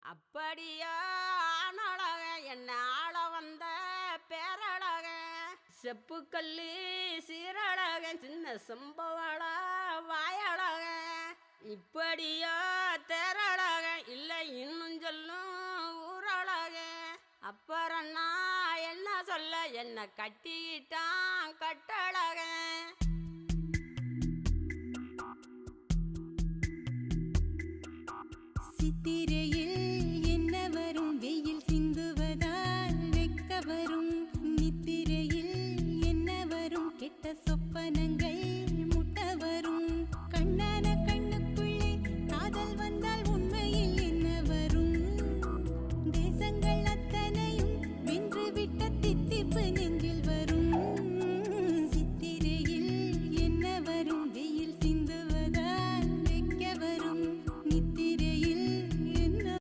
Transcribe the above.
அப்படியா ஆனழக என்ன ஆள வந்த பேரழக செப்புக்கல்லி சீரழக சின்ன சம்பவள வாயழக இப்படியா தேரழக இல்லை இன்னும் சொல்லும் ஊரழக அப்புறம் நான் என்ன சொல்ல என்ன கட்டிக்கிட்டான் கட்டழக சித்திரையில் என்ன வரும்